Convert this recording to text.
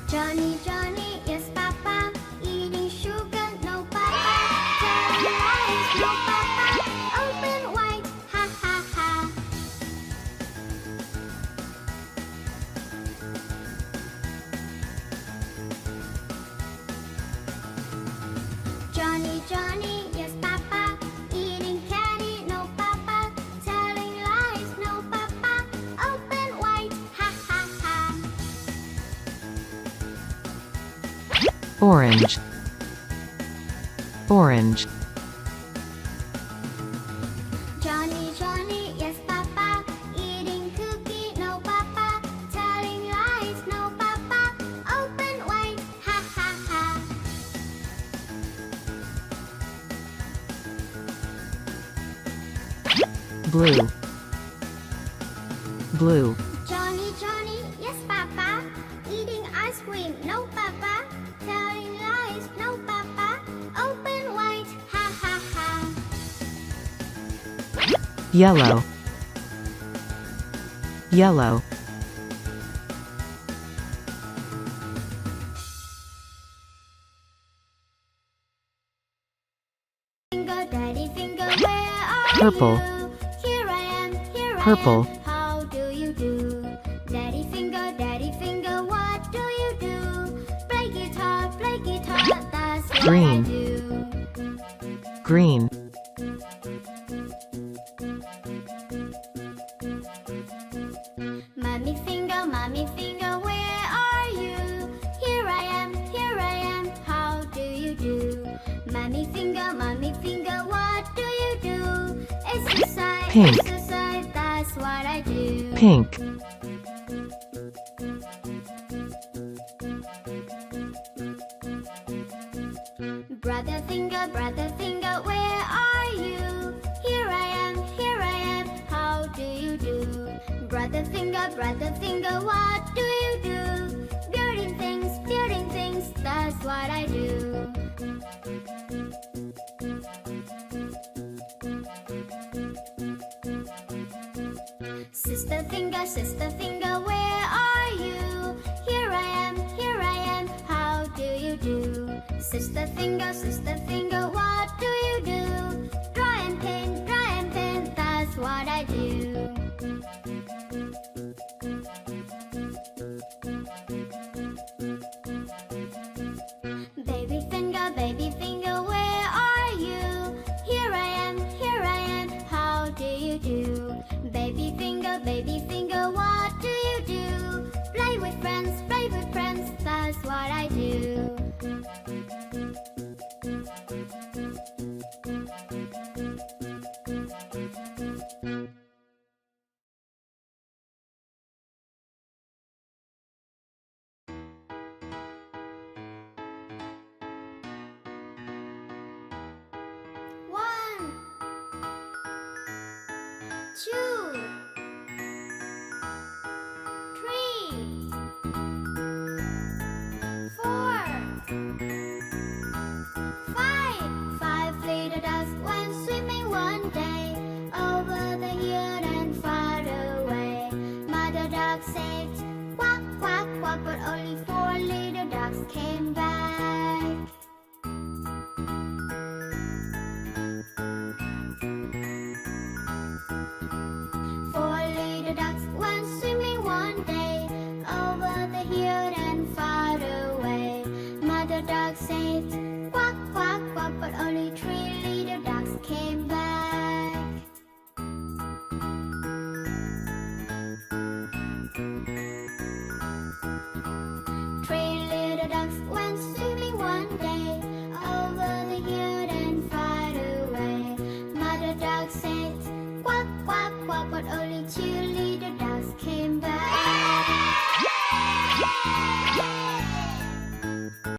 Johnny, Johnny, yes, Papa. Eating sugar, no, Papa. Telling lies, no, Papa. Open wide, ha, ha, ha. Johnny, Johnny, yes, Papa. Eating candy, no, Papa. Telling lies, no, Papa. Open wide, ha, ha, ha. Orange, orange. Johnny, Johnny, yes, Papa. Eating cookie, no, Papa. Telling lies, no, Papa. Open wide, ha, ha, ha. Blue, blue. Johnny, Johnny, yes, Papa. Eating ice cream, no, Papa. Telling lies, no, Papa. Open wide, ha, ha, ha. Yellow, yellow. Finger, daddy finger, where are Purple. you? Here I am, here Purple. I am. How do you do? Daddy finger, what do you do? Play guitar, that's what Green. I do. Green, Mommy finger, where are you? Here I am, how do you do? Mommy finger, what do you do? Exercise, Pink. exercise, that's what I do. pink. Brother finger, where are you? Here I am, how do you do? Brother finger, what do you do? Building things, that's what I do. Sister finger, where are you? Here I am, how do you do? Sister finger, what do you do? Draw and paint, that's what I do. Baby finger, where are you? Here I am, how do you do? Baby finger, what do you do? Play with friends, that's what I do. One, two, three, four, five. 5 little ducks went swimming one day over the hill and far away. Mother duck said quack, quack, quack, but only 4 little ducks came back. Four little ducks went swimming one day over the hill and far away. Mother duck said quack, quack, quack, but only 3 little ducks came back. Three little ducks went swimming one day over the hill and far away. Mother duck said quack, quack, quack, but only 2 little